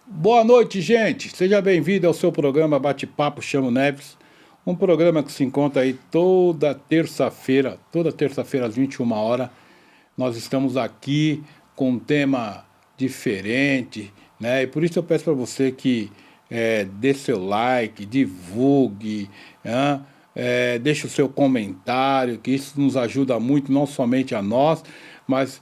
Boa noite, gente. Seja bem-vindo ao seu programa Bate-Papo Chamo Neves. Um programa que se encontra aí toda terça-feira às 21 horas. Nós estamos aqui com um tema diferente, né? E por isso eu peço para você que dê seu like, divulgue, né? Deixe o seu comentário, que isso nos ajuda muito, não somente a nós, mas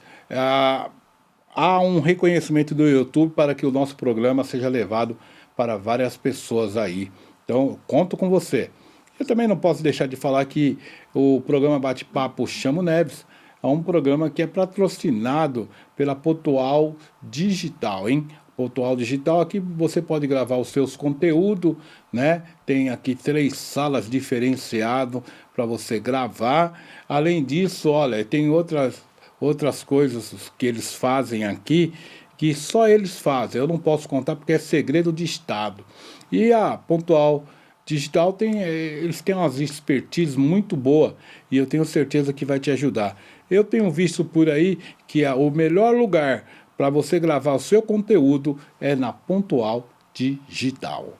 há um reconhecimento do YouTube para que o nosso programa seja levado para várias pessoas aí. Então, eu conto com você. Eu também não posso deixar de falar que o programa Bate-Papo Chamo Neves é um programa que é patrocinado pela Pontual Digital, hein? Pontual Digital, aqui você pode gravar os seus conteúdos, né? Tem aqui 3 salas diferenciadas para você gravar. Além disso, olha, tem outras coisas que eles fazem aqui que só eles fazem. Eu não posso contar porque é segredo de Estado. E a Pontual Digital eles têm umas expertise muito boa e eu tenho certeza que vai te ajudar. Eu tenho visto por aí que o melhor lugar para você gravar o seu conteúdo é na Pontual Digital.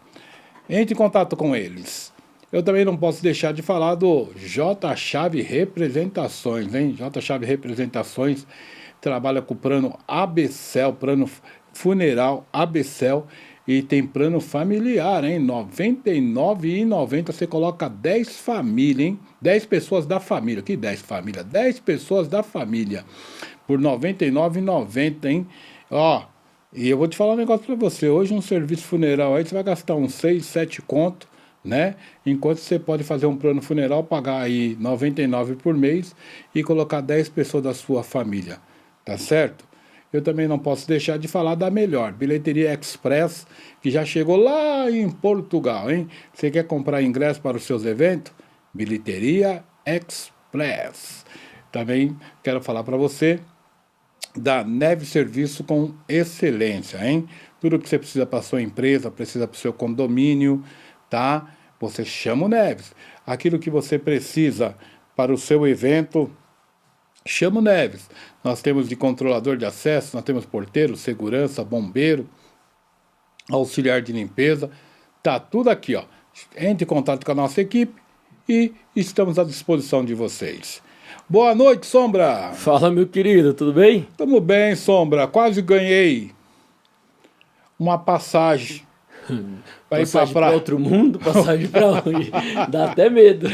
Entre em contato com eles. Eu também não posso deixar de falar do J Chave Representações, hein? J Chave Representações trabalha com o plano ABCEL, plano funeral ABCEL, e tem plano familiar, hein? R$ 99,90 você coloca 10 famílias, hein? 10 pessoas da família. Que 10 famílias? 10 pessoas da família. Por R$ 99,90, hein? Ó, e eu vou te falar um negócio pra você. Hoje um serviço funeral aí, você vai gastar uns 6, 7 conto, né? Enquanto você pode fazer um plano funeral, pagar aí R$ 99 por mês e colocar 10 pessoas da sua família. Tá certo? Eu também não posso deixar de falar da melhor, Bilheteria Express, que já chegou lá em Portugal, hein? Você quer comprar ingresso para os seus eventos? Bilheteria Express. Também quero falar para você da Neve Serviço com Excelência, hein? Tudo que você precisa para a sua empresa, precisa para o seu condomínio, tá? Você chama o Neves. Aquilo que você precisa para o seu evento, chama o Neves. Nós temos de controlador de acesso, nós temos porteiro, segurança, bombeiro, auxiliar de limpeza. Tá tudo aqui, ó. Entre em contato com a nossa equipe e estamos à disposição de vocês. Boa noite, Sombra. Fala, meu querido, tudo bem? Tamo bem, Sombra. Quase ganhei uma passagem para ir Passagem para para outro mundo, passagem para onde? Dá até medo.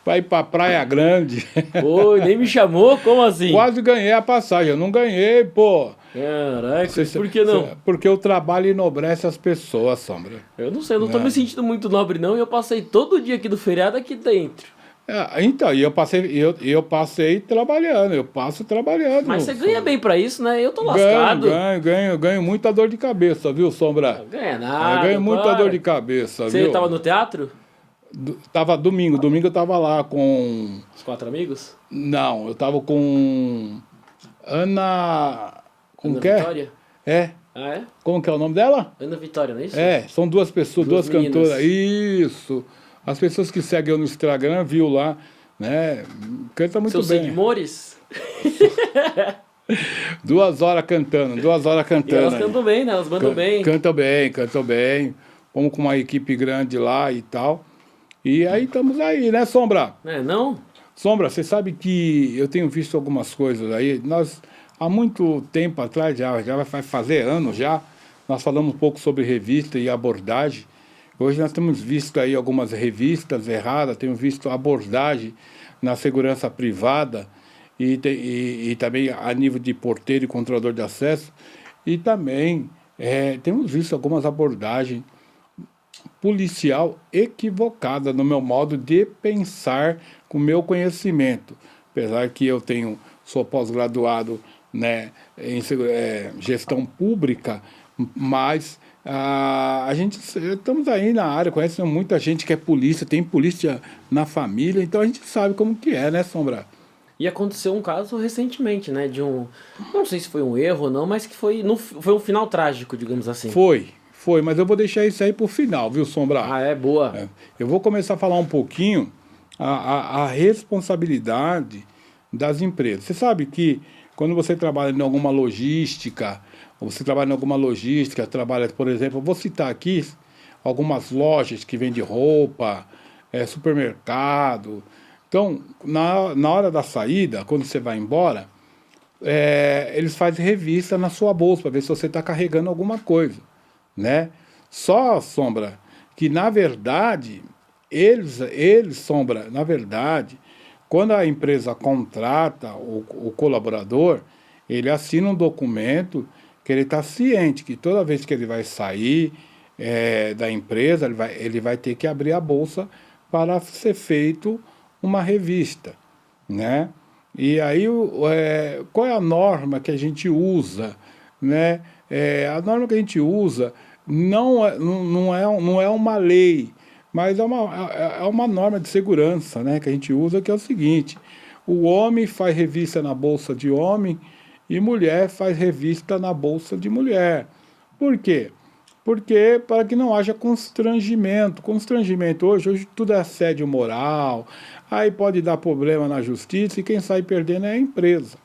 para ir para Praia Grande. Oi, nem me chamou? Como assim? Quase ganhei a passagem. Eu não ganhei, pô. Caraca, por que não? Porque o trabalho enobrece as pessoas, Sombra. Eu não sei, eu não tô me sentindo muito nobre não, e eu passei todo dia aqui do feriado aqui dentro. Então, e eu passei trabalhando, eu passo trabalhando. Mas você ganha bem pra isso, né? Eu tô Ganho, lascado. ganho muita dor de cabeça, viu, Sombra? Não ganha Eu nada, ganho muita para. dor de cabeça, Você viu? tava no teatro? Tava domingo eu tava lá com... Os 4 amigos? Não, eu tava com Ana... Como Ana que é? Vitória? É. Ah, é? Como que é o nome dela? Ana Vitória, não é isso? São duas pessoas, duas meninas. cantoras. Isso. As pessoas que seguem eu no Instagram viu lá, né? Canta muito Seus bem. seguidores? 2 horas cantando, 2 horas E cantando. elas cantam bem, né? Elas mandam bem. Cantam bem, cantam bem. Vamos com uma equipe grande lá e tal. E aí estamos aí, né, Sombra? É, não? Sombra, você sabe que eu tenho visto algumas coisas aí. Nós, há muito tempo atrás, já vai fazer anos já, nós falamos um pouco sobre revista e abordagem. Hoje nós temos visto aí algumas revistas erradas, temos visto abordagem na segurança privada e também a nível de porteiro e controlador de acesso. E também temos visto algumas abordagens policial equivocada no meu modo de pensar com o meu conhecimento. Apesar que eu sou pós-graduado, né, em gestão pública, mas a gente estamos aí na área, conhece muita gente que é polícia, tem polícia na família, então a gente sabe como que é, né, Sombra? E aconteceu um caso recentemente, né, de um, não sei se foi um erro ou não, mas que foi um final trágico, digamos assim. Foi, mas eu vou deixar isso aí pro final, viu, Sombra? Ah, é? Boa. Eu vou começar a falar um pouquinho a responsabilidade das empresas. Você sabe que quando você trabalha em alguma logística, trabalha, por exemplo, eu vou citar aqui algumas lojas que vendem roupa, supermercado. Então, na hora da saída, quando você vai embora, eles fazem revista na sua bolsa para ver se você está carregando alguma coisa, né? Só, Sombra, que na verdade, Sombra, na verdade, quando a empresa contrata o colaborador, ele assina um documento que ele está ciente que toda vez que ele vai sair da empresa, ele vai ter que abrir a bolsa para ser feito uma revista, né? E aí, qual é a norma que a gente usa, né? A norma que a gente usa não é uma lei, mas é uma norma de segurança, né, que a gente usa, que é o seguinte: o homem faz revista na bolsa de homem e mulher faz revista na bolsa de mulher. Por quê? Porque para que não haja constrangimento. Constrangimento hoje tudo é assédio moral, aí pode dar problema na justiça e quem sai perdendo é a empresa.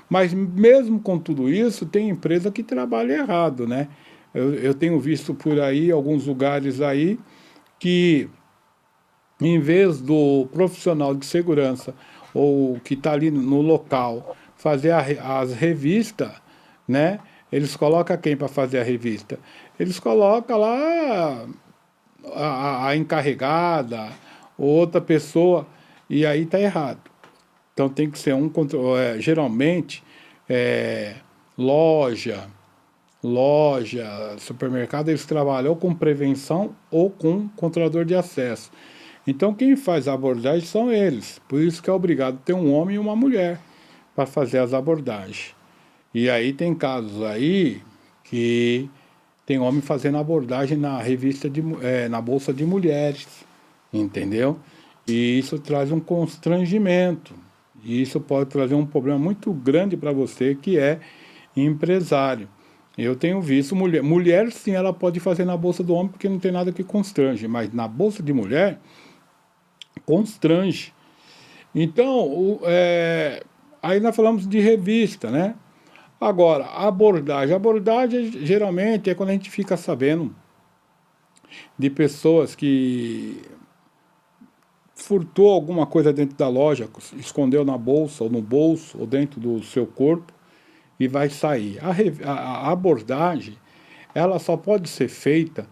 Mas mesmo com tudo isso, tem empresa que trabalha errado, né? Eu tenho visto por aí, alguns lugares aí, que em vez do profissional de segurança ou que está ali no local fazer as revistas, né? Eles colocam quem para fazer a revista? Eles colocam lá a encarregada ou outra pessoa, e aí está errado. Então tem que ser geralmente, loja, supermercado, eles trabalham ou com prevenção ou com controlador de acesso. Então quem faz a abordagem são eles. Por isso que é obrigado ter um homem e uma mulher para fazer as abordagens. E aí tem casos aí que tem homem fazendo abordagem na revista na bolsa de mulheres, entendeu? E isso traz um constrangimento. E isso pode trazer um problema muito grande para você que é empresário. Eu tenho visto mulher sim, ela pode fazer na bolsa do homem porque não tem nada que constrange, mas na bolsa de mulher constrange. Então, aí nós falamos de revista, né? Agora, abordagem geralmente é quando a gente fica sabendo de pessoas que furtou alguma coisa dentro da loja, escondeu na bolsa ou no bolso ou dentro do seu corpo e vai sair. A abordagem, ela só pode ser feita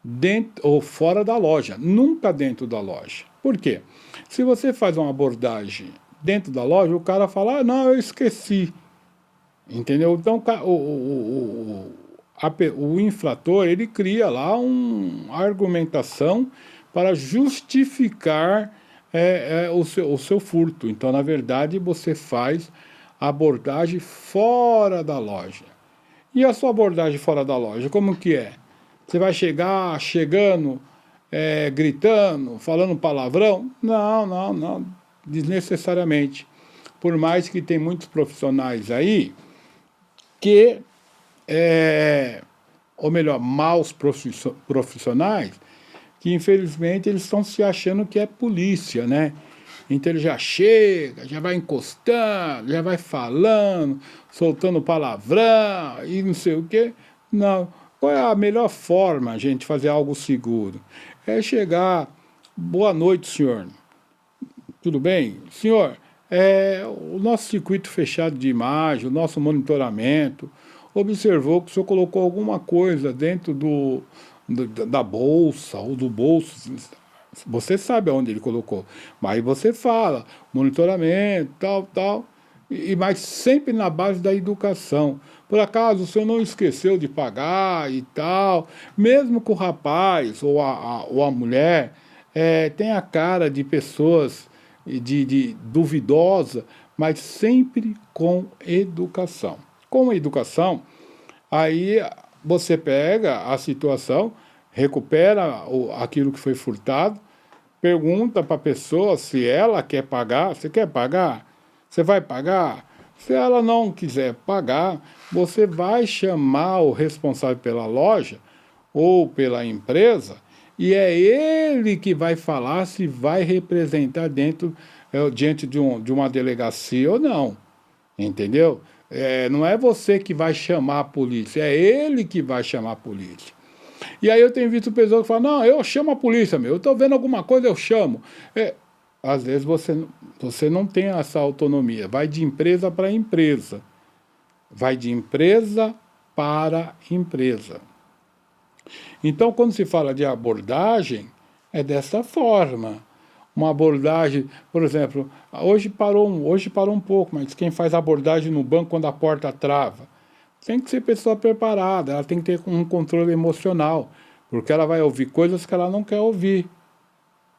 dentro ou fora da loja, nunca dentro da loja. Por quê? Se você faz uma abordagem dentro da loja, o cara fala, ah, não, eu esqueci. Entendeu? Então, o infrator, ele cria lá uma argumentação para justificar o seu furto. Então, na verdade, você faz a abordagem fora da loja. E a sua abordagem fora da loja, como que é? Você vai chegando, gritando, falando palavrão? Não, desnecessariamente. Por mais que tem muitos profissionais aí que, ou melhor, maus profissionais, que infelizmente eles estão se achando que é polícia, né? Então ele já chega, já vai encostando, já vai falando, soltando palavrão e não sei o quê. Não. Qual é a melhor forma, gente, de fazer algo seguro? É chegar, boa noite, senhor. Tudo bem? Senhor, o nosso circuito fechado de imagem, o nosso monitoramento, observou que o senhor colocou alguma coisa dentro da bolsa ou do bolso. Você sabe aonde ele colocou, mas você fala, monitoramento, tal, mas sempre na base da educação. Por acaso o senhor não esqueceu de pagar e tal, mesmo que o rapaz ou a mulher tenha a cara de pessoas de duvidosa, mas sempre com educação. Com educação, aí você pega a situação, recupera aquilo que foi furtado, pergunta para a pessoa se ela quer pagar. Você quer pagar? Você vai pagar? Se ela não quiser pagar, você vai chamar o responsável pela loja ou pela empresa e é ele que vai falar se vai representar diante de uma delegacia ou não. entendeu? Não é você que vai chamar a polícia, é ele que vai chamar a polícia. E aí eu tenho visto pessoas que falam, não, eu chamo a polícia, meu, eu estou vendo alguma coisa, eu chamo. Às vezes você não tem essa autonomia, vai de empresa para empresa. Vai de empresa para empresa. Então, quando se fala de abordagem, é dessa forma. Uma abordagem, por exemplo, hoje parou um pouco, mas quem faz abordagem no banco quando a porta trava, tem que ser pessoa preparada, ela tem que ter um controle emocional, porque ela vai ouvir coisas que ela não quer ouvir,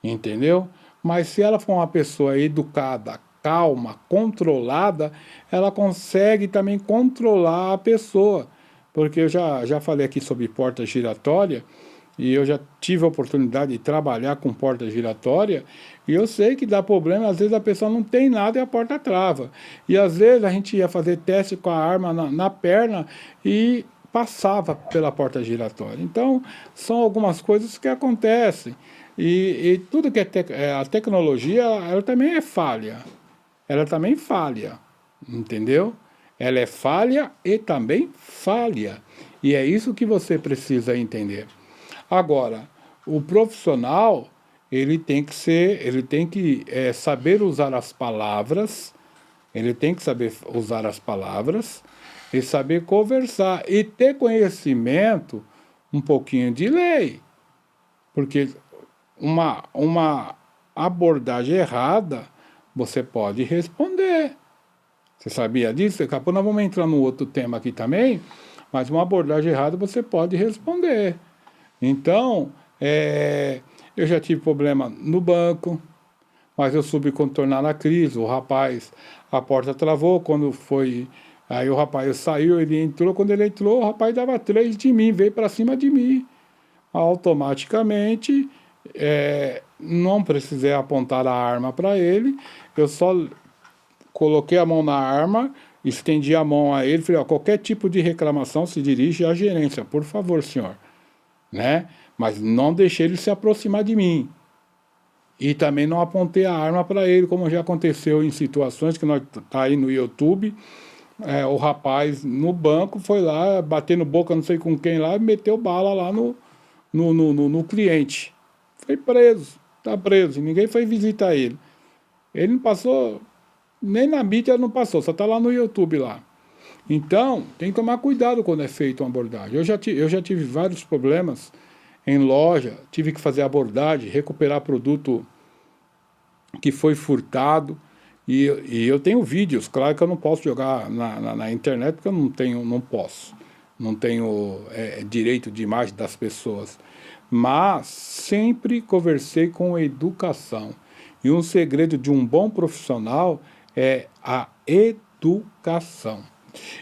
entendeu? Mas se ela for uma pessoa educada, calma, controlada, ela consegue também controlar a pessoa. Porque eu já falei aqui sobre porta giratória, e eu já tive a oportunidade de trabalhar com porta giratória, e eu sei que dá problema, às vezes a pessoa não tem nada e a porta trava. E às vezes a gente ia fazer teste com a arma na perna e passava pela porta giratória. Então, são algumas coisas que acontecem. E tudo que a tecnologia, ela também é falha. Ela também falha, entendeu? Ela é falha e também falha. E é isso que você precisa entender. Agora, o profissional, ele tem que saber usar as palavras, ele tem que saber usar as palavras e saber conversar e ter conhecimento um pouquinho de lei. Porque uma abordagem errada, você pode responder. Você sabia disso? Daqui a pouco nós vamos entrar num outro tema aqui também, mas uma abordagem errada você pode responder. Então, eu já tive problema no banco, mas eu soube contornar a crise. O rapaz, a porta travou, quando foi... Aí o rapaz saiu, ele entrou, quando ele entrou, o rapaz dava 3 de mim, veio para cima de mim. Automaticamente, não precisei apontar a arma para ele, eu só coloquei a mão na arma, estendi a mão a ele, falei, ó, qualquer tipo de reclamação se dirige à gerência, por favor, senhor, né? Mas não deixei ele se aproximar de mim. E também não apontei a arma para ele, como já aconteceu em situações que nós tá aí no YouTube, o rapaz no banco foi lá, batendo boca não sei com quem lá, e meteu bala lá no cliente. Foi preso, tá preso, ninguém foi visitar ele. Ele não passou, nem na mídia não passou, só tá lá no YouTube lá. Então, tem que tomar cuidado quando é feito uma abordagem. Eu já tive vários problemas em loja, tive que fazer abordagem, recuperar produto que foi furtado, e eu tenho vídeos, claro que eu não posso jogar na internet, porque eu não posso, não tenho direito de imagem das pessoas, mas sempre conversei com educação, e um segredo de um bom profissional é a educação.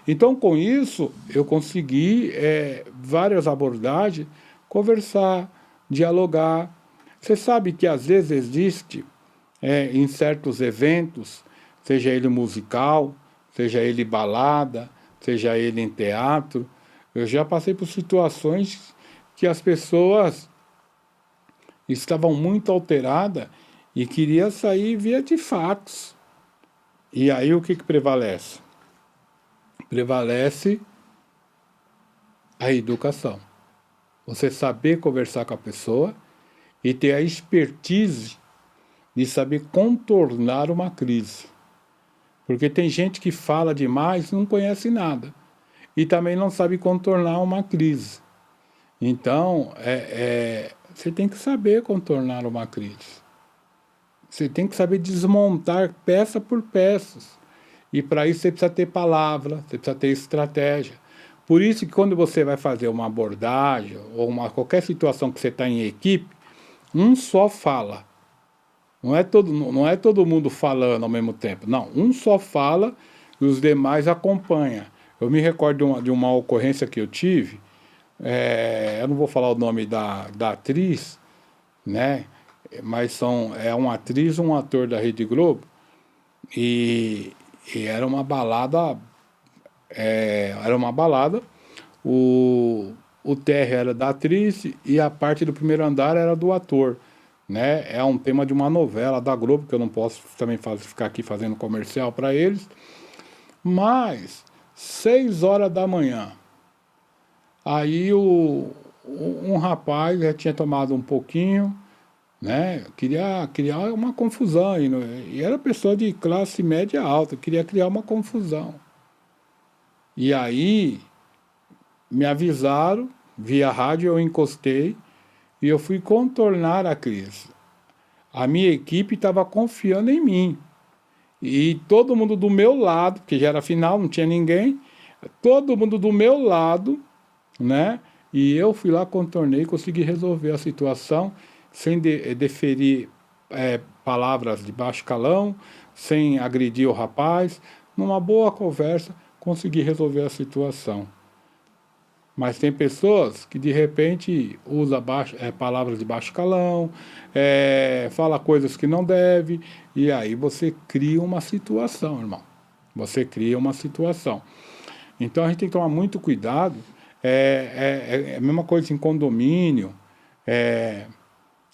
Então, com isso, eu consegui várias abordagens, conversar, dialogar. Você sabe que às vezes existe, em certos eventos, seja ele musical, seja ele balada, seja ele em teatro, eu já passei por situações que as pessoas estavam muito alteradas e queriam sair via de fatos. E aí o que prevalece? Prevalece a educação. Você saber conversar com a pessoa e ter a expertise de saber contornar uma crise. Porque tem gente que fala demais e não conhece nada. E também não sabe contornar uma crise. Então, você tem que saber contornar uma crise. Você tem que saber desmontar peça por peças. E para isso você precisa ter palavra, você precisa ter estratégia. Por isso que quando você vai fazer uma abordagem ou qualquer situação que você está em equipe, um só fala. Não é todo mundo falando ao mesmo tempo. Não, um só fala e os demais acompanham. Eu me recordo de uma ocorrência que eu tive, eu não vou falar o nome da atriz, né? Mas é uma atriz e um ator da Rede Globo, e era uma balada, o térreo era da atriz e a parte do primeiro andar era do ator, né? É um tema de uma novela da Globo, que eu não posso também ficar aqui fazendo comercial para eles, Mas, 6 horas da manhã, aí um rapaz já tinha tomado um pouquinho, né? Queria criar uma confusão. E era pessoa de classe média alta, queria criar uma confusão. E aí, me avisaram, via rádio, eu encostei e eu fui contornar a crise. A minha equipe estava confiando em mim. E todo mundo do meu lado, porque já era final, não tinha ninguém, todo mundo do meu lado, né? E eu fui lá, contornei, consegui resolver a situação sem deferir palavras de baixo calão, sem agredir o rapaz. Numa boa conversa, consegui resolver a situação. Mas tem pessoas que de repente usa palavras de baixo calão, fala coisas que não deve, e aí você cria uma situação, irmão. Você cria uma situação. Então a gente tem que tomar muito cuidado. É a mesma coisa em condomínio.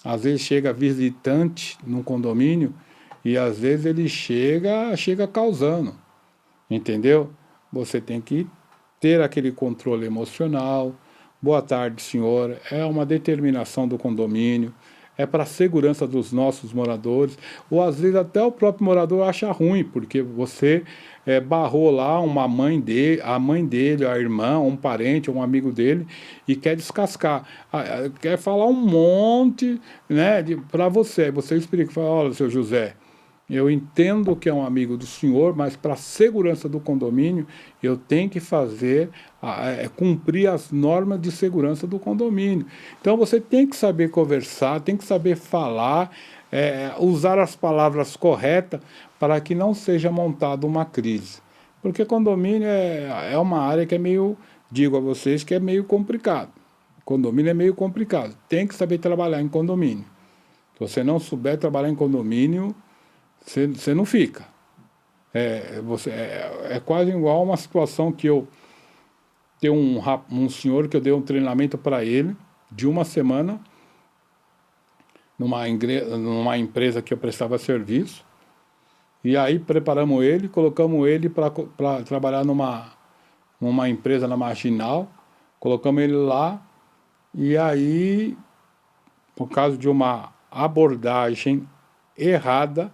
Às vezes chega visitante num condomínio e às vezes ele chega causando. Entendeu? Você tem que ter aquele controle emocional. Boa tarde, senhor. É uma determinação do condomínio. É para a segurança dos nossos moradores. Ou às vezes até o próprio morador acha ruim, porque você barrou lá a mãe dele, a irmã, um parente, um amigo dele, e quer descascar. Quer falar um monte, né, para você. Aí você explica, fala, olha, seu José, eu entendo que é um amigo do senhor, mas para a segurança do condomínio, eu tenho que cumprir as normas de segurança do condomínio. Então você tem que saber conversar, tem que saber falar, usar as palavras corretas para que não seja montada uma crise. Porque condomínio é uma área que é meio, digo a vocês, que é meio complicado. Condomínio é meio complicado. Tem que saber trabalhar em condomínio. Se você não souber trabalhar em condomínio, você não fica. É quase igual uma situação que eu tenho um senhor que eu dei um treinamento para ele de uma semana numa empresa que eu prestava serviço. E aí preparamos ele, colocamos ele para trabalhar numa empresa na Marginal, colocamos ele lá, e aí, por causa de uma abordagem errada,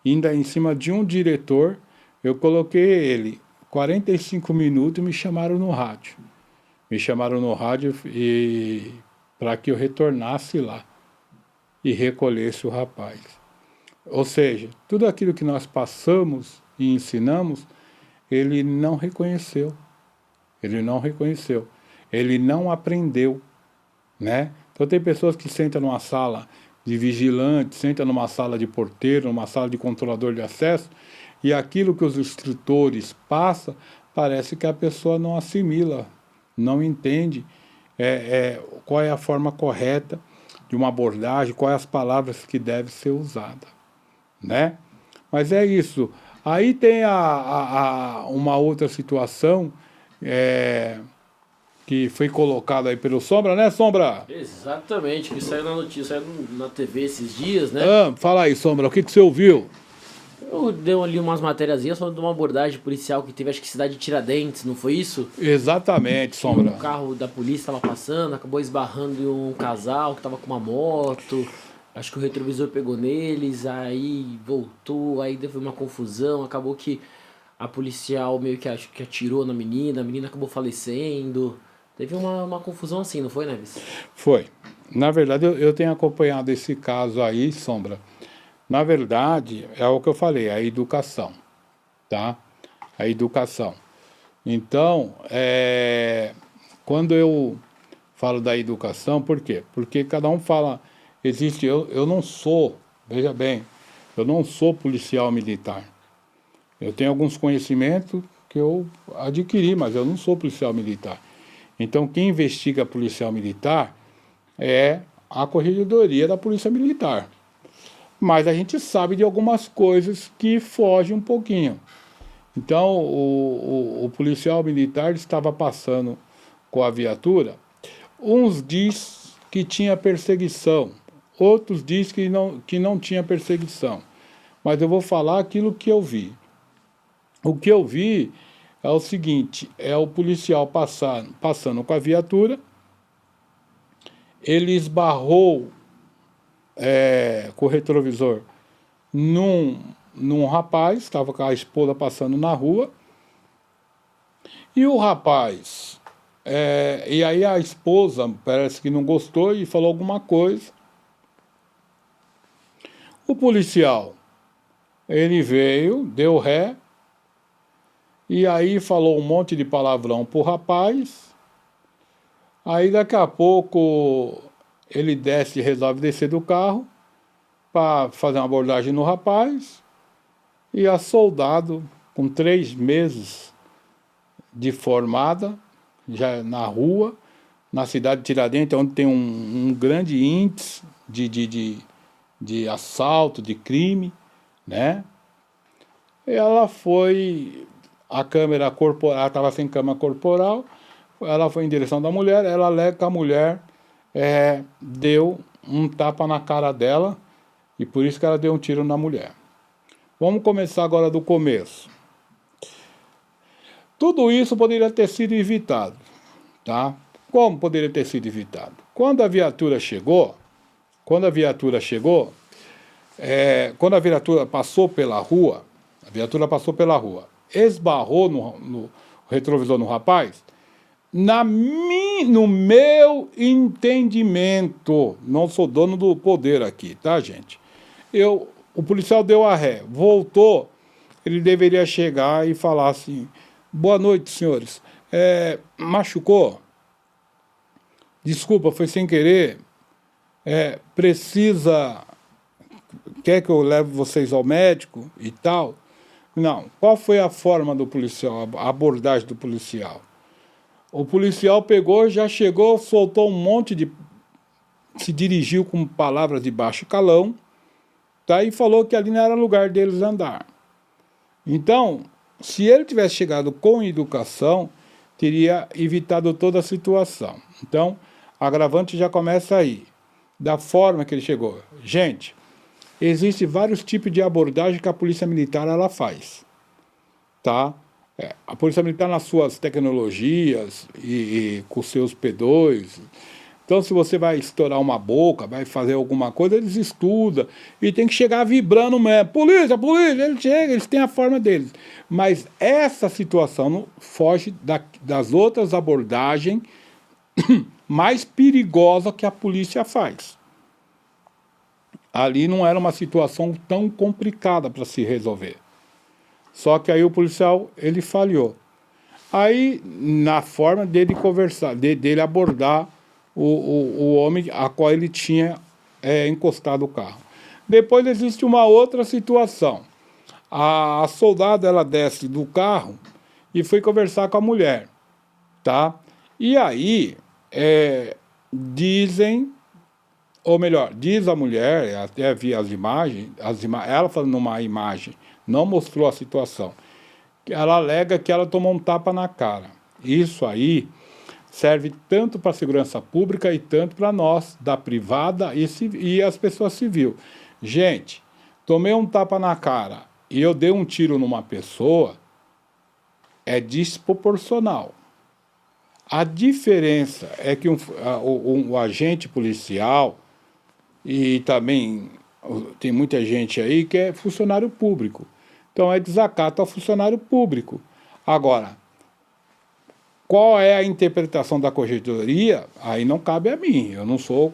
ainda em cima de um diretor, eu coloquei ele 45 minutos e me chamaram no rádio. Me chamaram no rádio para que eu retornasse lá e recolhesse o rapaz. Ou seja, tudo aquilo que nós passamos e ensinamos, ele não reconheceu. Ele não reconheceu. Ele não aprendeu, né? Então tem pessoas que sentam numa sala de vigilante, sentam numa sala de porteiro, numa sala de controlador de acesso, e aquilo que os instrutores passam, parece que a pessoa não assimila, não entende qual é a forma correta de uma abordagem, quais as palavras que devem ser usadas, né? Mas é isso. Aí tem uma outra situação que foi colocada aí pelo Sombra, né, Sombra? Exatamente, que saiu na notícia, saiu na TV esses dias, né? Fala aí, Sombra, o que você ouviu? Eu dei ali umas matériazinhas falando de uma abordagem policial que teve, acho que cidade de Tiradentes, não foi isso? Exatamente, Sombra. Um carro da polícia estava passando, acabou esbarrando em um casal que estava com uma moto. Acho que o retrovisor pegou neles, aí voltou, aí teve uma confusão, acabou que a policial meio que acho que atirou na menina, a menina acabou falecendo. Teve uma confusão assim, não foi, Neves? Foi. Na verdade, eu tenho acompanhado esse caso aí, Sombra. Na verdade, é o que eu falei, a educação, tá? A educação. Então, quando eu falo da educação, por quê? Porque cada um fala, eu não sou, veja bem, eu não sou policial militar. Eu tenho alguns conhecimentos que eu adquiri, mas eu não sou policial militar. Então, quem investiga policial militar é a Corregedoria da Polícia Militar. Mas a gente sabe de algumas coisas que fogem um pouquinho. Então, o policial militar estava passando com a viatura. Uns diz que tinha perseguição, outros diz que não tinha perseguição. Mas eu vou falar aquilo que eu vi. O que eu vi é o seguinte, é o policial passando com a viatura, ele esbarrou com o retrovisor num rapaz, estava com a esposa passando na rua, e o rapaz, e aí a esposa parece que não gostou e falou alguma coisa. O policial, ele veio, deu ré, e aí falou um monte de palavrão pro rapaz. Aí daqui a pouco ele desce e resolve descer do carro para fazer uma abordagem no rapaz. E a soldado, com 3 meses de formada, já na rua, na cidade de Tiradentes, onde tem um grande índice de assalto, de crime, né? Ela foi, a câmera corporal, estava sem câmera corporal, ela foi em direção da mulher, ela alega que a mulher deu um tapa na cara dela, e por isso que ela deu um tiro na mulher. Vamos começar agora do começo. Tudo isso poderia ter sido evitado, tá? Como poderia ter sido evitado? Quando a viatura chegou, quando a viatura passou pela rua, esbarrou no retrovisor no rapaz, no meu entendimento, não sou dono do poder aqui, tá, gente? O policial deu a ré, voltou, ele deveria chegar e falar assim: boa noite, senhores, machucou? Desculpa, foi sem querer, quer que eu leve vocês ao médico e tal? Não. Qual foi a forma do policial, a abordagem do policial? O policial pegou, já chegou, soltou um monte de... se dirigiu com palavras de baixo calão, tá? E falou que ali não era lugar deles andar. Então, se ele tivesse chegado com educação, teria evitado toda a situação. Então, a agravante já começa aí, da forma que ele chegou. Gente, existem vários tipos de abordagem que a Polícia Militar ela faz, tá? A Polícia Militar nas suas tecnologias e com seus P2. Então, se você vai estourar uma boca, vai fazer alguma coisa, eles estudam e tem que chegar vibrando mesmo. Polícia, polícia, eles têm a forma deles. Mas essa situação não foge das outras abordagens mais perigosas que a polícia faz. Ali não era uma situação tão complicada para se resolver. Só que aí o policial, ele falhou. Aí, na forma dele conversar, dele abordar o homem a qual ele tinha encostado o carro. Depois existe uma outra situação. A soldada, ela desce do carro e foi conversar com a mulher, tá? E aí, dizem... ou melhor, diz a mulher, até vi as imagens, ela falando numa imagem, não mostrou a situação, ela alega que ela tomou um tapa na cara. Isso aí serve tanto para a segurança pública e tanto para nós, da privada e as pessoas civis. Gente, tomei um tapa na cara e eu dei um tiro numa pessoa, é desproporcional. A diferença é que o agente policial, e também tem muita gente aí que é funcionário público. Então é desacato ao funcionário público. Agora, qual é a interpretação da corregedoria? Aí não cabe a mim. Eu não sou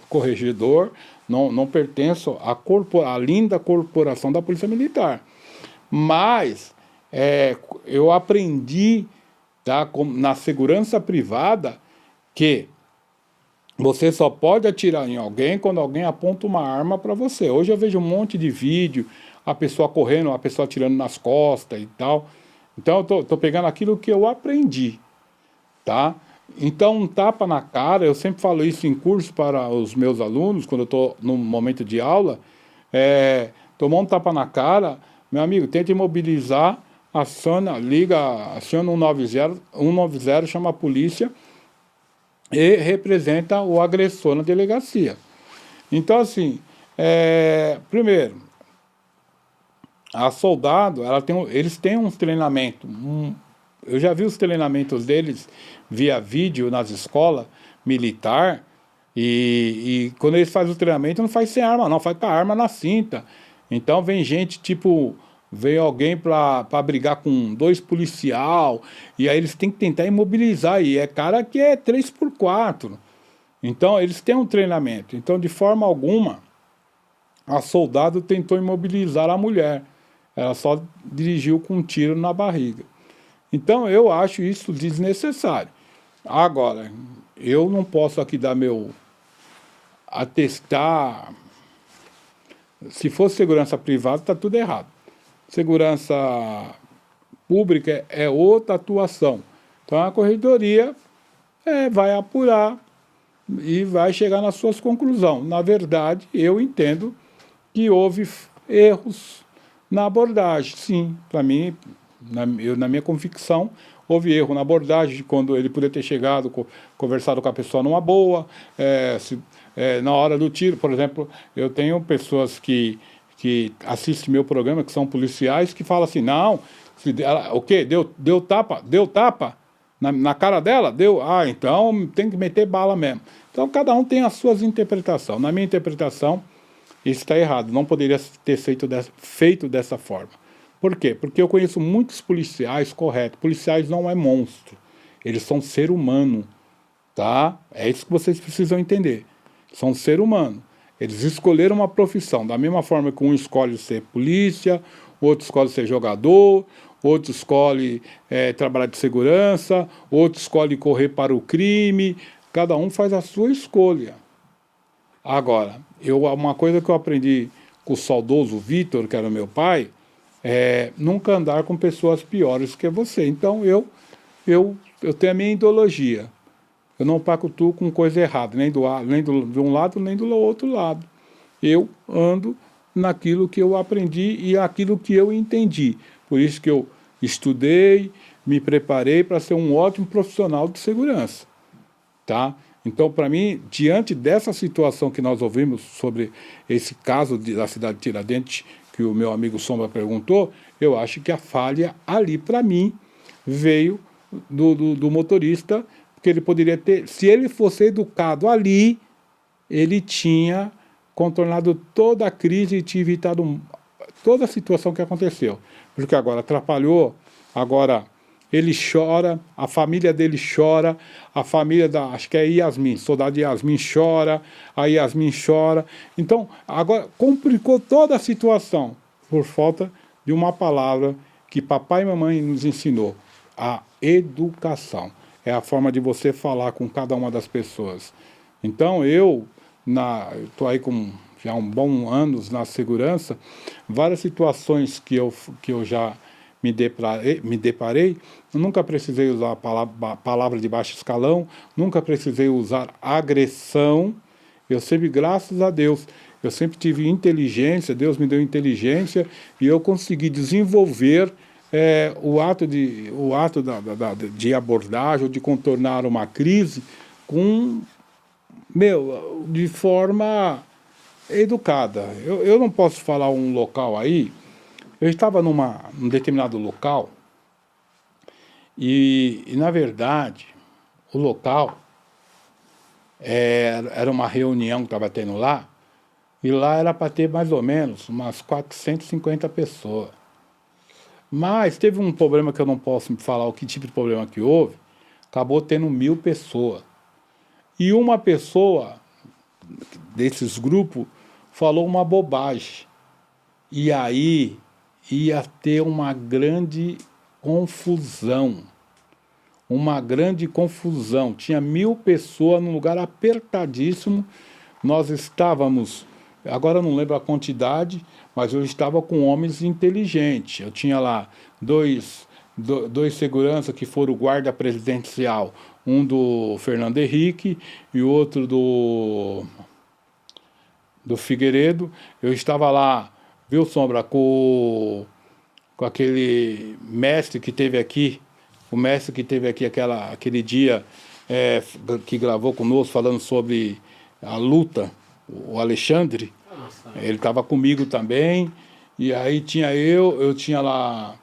corregedor, não pertenço à linda corporação da Polícia Militar. Mas eu aprendi, tá, na segurança privada, que você só pode atirar em alguém quando alguém aponta uma arma para você. Hoje eu vejo um monte de vídeo, a pessoa correndo, a pessoa atirando nas costas e tal. Então eu tô pegando aquilo que eu aprendi, tá? Então um tapa na cara, eu sempre falo isso em curso para os meus alunos, quando eu estou no momento de aula, tomou um tapa na cara, meu amigo, tenta imobilizar, aciona 190, chama a polícia, e representa o agressor na delegacia. Então, assim, primeiro, A soldado, eles têm um treinamento. Eu já vi os treinamentos deles via vídeo nas escolas militar. E quando eles fazem o treinamento, não faz sem arma, não, faz com a arma na cinta. Então vem gente, tipo, vem alguém para brigar com dois policial, e aí eles têm que tentar imobilizar. E é cara que é 3x4. Então eles têm um treinamento. Então, de forma alguma, a soldado tentou imobilizar a mulher. Ela só dirigiu com um tiro na barriga. Então eu acho isso desnecessário. Agora, eu não posso aqui dar meu atestar. Se for segurança privada, está tudo errado. Segurança pública é outra atuação. Então a corredoria vai apurar e vai chegar nas suas conclusões. Na verdade, eu entendo que houve erros na abordagem. Sim, para mim, na minha convicção, houve erro na abordagem, quando ele poderia ter chegado, conversado com a pessoa numa boa, na hora do tiro, por exemplo, eu tenho pessoas que assistem meu programa, que são policiais, que falam assim, não, o quê? Deu tapa? Deu tapa? Na cara dela? Deu? Ah, então tem que meter bala mesmo. Então cada um tem as suas interpretações. Na minha interpretação, isso está errado, não poderia ter feito dessa forma. Por quê? Porque eu conheço muitos policiais corretos. Policiais não é monstro, eles são ser humano, tá? É isso que vocês precisam entender. São ser humano. Eles escolheram uma profissão, da mesma forma que um escolhe ser polícia, outro escolhe ser jogador, outro escolhe trabalhar de segurança, outro escolhe correr para o crime. Cada um faz a sua escolha. Agora, uma coisa que eu aprendi com o saudoso Vitor, que era meu pai, é nunca andar com pessoas piores que você. Então, eu tenho a minha ideologia. Eu não pactuo com coisa errada, nem de um lado, nem do outro lado. Eu ando naquilo que eu aprendi e aquilo que eu entendi. Por isso que eu estudei, me preparei para ser um ótimo profissional de segurança. Tá? Então, para mim, diante dessa situação que nós ouvimos sobre esse caso da cidade de Tiradentes, que o meu amigo Sombra perguntou, eu acho que a falha ali, para mim, veio do motorista, porque ele poderia ter, se ele fosse educado ali, ele tinha contornado toda a crise e tinha evitado toda a situação que aconteceu. Porque agora atrapalhou, agora ele chora, a família dele chora, a família acho que é Yasmin, soldado Yasmin chora, a Yasmin chora. Então, agora complicou toda a situação por falta de uma palavra que papai e mamãe nos ensinou, a educação. É a forma de você falar com cada uma das pessoas. Então, eu estou aí com já um bom anos na segurança, várias situações que eu já me deparei, eu nunca precisei usar a palavra de baixo escalão, nunca precisei usar agressão, eu sempre, graças a Deus, eu sempre tive inteligência, Deus me deu inteligência, e eu consegui desenvolver o ato de abordagem, ou de contornar uma crise, de forma educada. Eu não posso falar um local aí. Eu estava num determinado local e, na verdade, o local era uma reunião que estava tendo lá, e lá era para ter mais ou menos umas 450 pessoas. Mas teve um problema que eu não posso falar o que tipo de problema que houve, acabou tendo 1000 pessoas. E uma pessoa desses grupos falou uma bobagem. E aí ia ter uma grande confusão. Uma grande confusão. Tinha 1000 pessoas num lugar apertadíssimo. Nós estávamos, agora eu não lembro a quantidade, mas eu estava com homens inteligentes. Eu tinha lá dois seguranças que foram o guarda presidencial. Um do Fernando Henrique e outro do Figueiredo. Eu estava lá, viu, Sombra, com aquele mestre que teve aqui, o mestre que teve aqui aquele dia que gravou conosco falando sobre a luta, o Alexandre. Ele estava comigo também, E aí tinha eu tinha lá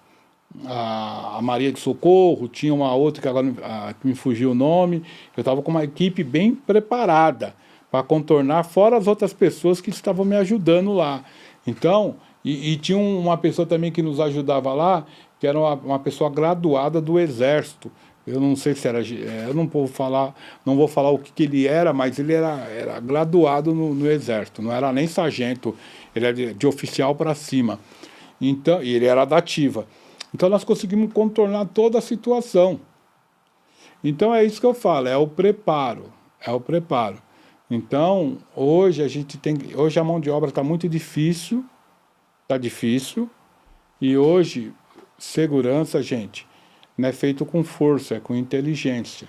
a Maria de Socorro, tinha uma outra que agora que me fugiu o nome. Eu estava com uma equipe bem preparada para contornar, fora as outras pessoas que estavam me ajudando lá. Então, e tinha uma pessoa também que nos ajudava lá, que era uma pessoa graduada do Exército. Eu não sei se era, eu não vou falar o que ele era, mas ele era graduado no Exército, não era nem sargento, ele era de oficial para cima. Então, e ele era da ativa. Então nós conseguimos contornar toda a situação. Então é isso que eu falo, é o preparo, é o preparo. Então, hoje a mão de obra está muito difícil, está difícil, e hoje segurança, gente, não é feito com força, é com inteligência.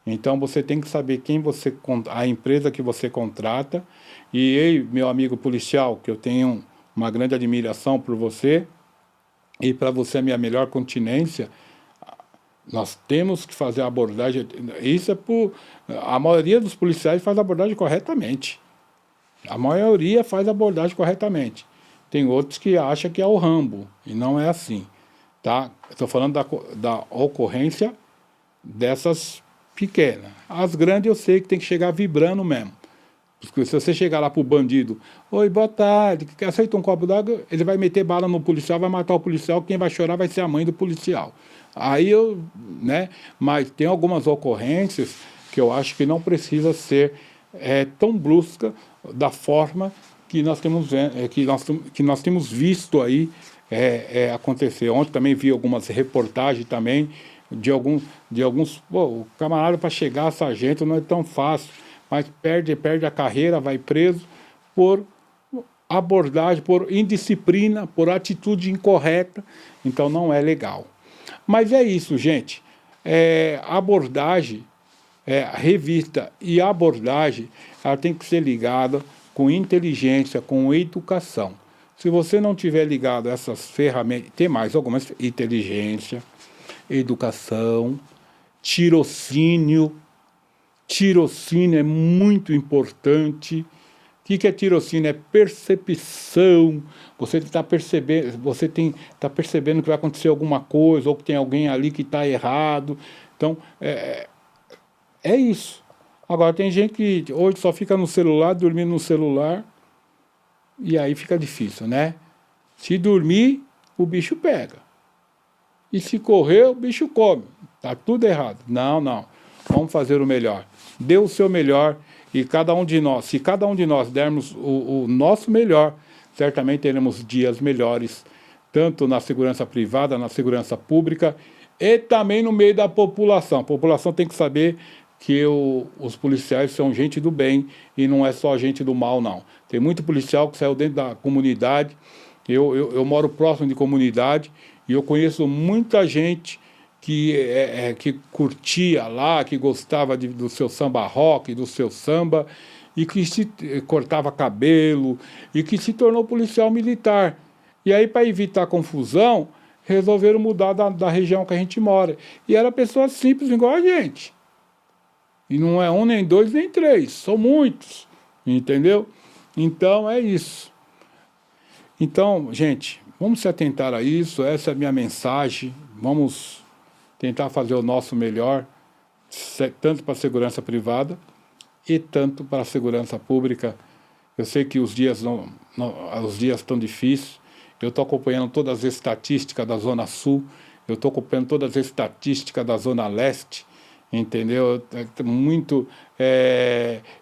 Então você tem que saber a empresa que você contrata. E eu, meu amigo policial, que eu tenho uma grande admiração por você, e para você a minha melhor continência, nós temos que fazer a abordagem. Isso é por. A maioria dos policiais faz a abordagem corretamente. A maioria faz a abordagem corretamente. Tem outros que acham que é o Rambo, e não é assim. Tá? Estou falando da ocorrência dessas pequenas. As grandes eu sei que tem que chegar vibrando mesmo. Porque se você chegar lá pro bandido, oi, boa tarde, aceita um copo d'água, ele vai meter bala no policial, vai matar o policial, quem vai chorar vai ser a mãe do policial. Aí né, mas tem algumas ocorrências que eu acho que não precisa ser tão brusca da forma que nós temos, que nós temos visto aí acontecer. Ontem também vi algumas reportagens também de alguns, o camarada para chegar a sargento não é tão fácil, mas perde a carreira, vai preso por abordagem, por indisciplina, por atitude incorreta. Então não é legal. Mas é isso, gente. Abordagem, revista e abordagem, ela tem que ser ligada com inteligência, com educação. Se você não tiver ligado a essas ferramentas, tem mais algumas: inteligência, educação, tirocínio. Tirocínio é muito importante. O que é tirocínio? É percepção. Você está percebendo que vai acontecer alguma coisa, ou que tem alguém ali que está errado. Então, é isso. Agora, tem gente que hoje só fica no celular, dormindo no celular, e aí fica difícil, né? Se dormir, o bicho pega. E se correr, o bicho come. Tá tudo errado. Não. Vamos fazer o melhor. Dê o seu melhor, e cada um de nós, se cada um de nós dermos o nosso melhor, certamente teremos dias melhores, tanto na segurança privada, na segurança pública, e também no meio da população. A população tem que saber que os policiais são gente do bem, e não é só gente do mal, não. Tem muito policial que saiu dentro da comunidade. Eu moro próximo de comunidade, e eu conheço muita gente que curtia lá, que gostava do seu samba rock, do seu samba, e que se cortava cabelo, e que se tornou policial militar. E aí, para evitar confusão, resolveram mudar da região que a gente mora. E era pessoa simples, igual a gente. E não é um, nem dois, nem três, são muitos, entendeu? Então, é isso. Então, gente, vamos se atentar a isso, essa é a minha mensagem. Vamos tentar fazer o nosso melhor, tanto para a segurança privada e tanto para a segurança pública. Eu sei que os dias estão difíceis. Eu estou acompanhando todas as estatísticas da Zona Sul, eu estou acompanhando todas as estatísticas da Zona Leste, entendeu? Muito,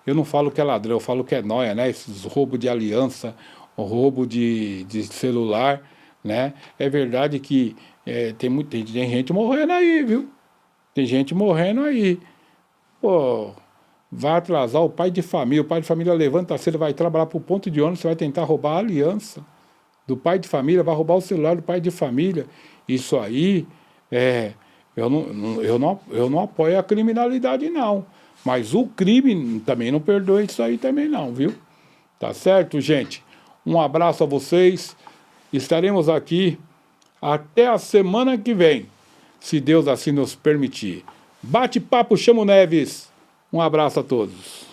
eu não falo que é ladrão, eu falo que é nóia, né? Esses roubos de aliança, o roubo de celular, né? É verdade que tem gente morrendo aí, viu? Tem gente morrendo aí. Pô, vai atrasar o pai de família levanta cedo, vai trabalhar para o ponto de ônibus, você vai tentar roubar a aliança do pai de família, vai roubar o celular do pai de família. Isso aí, eu não apoio a criminalidade, não. Mas o crime também não perdoa isso aí também não, viu? Tá certo, gente? Um abraço a vocês. Estaremos aqui até a semana que vem, se Deus assim nos permitir. Bate-papo Chamo Neves. Um abraço a todos.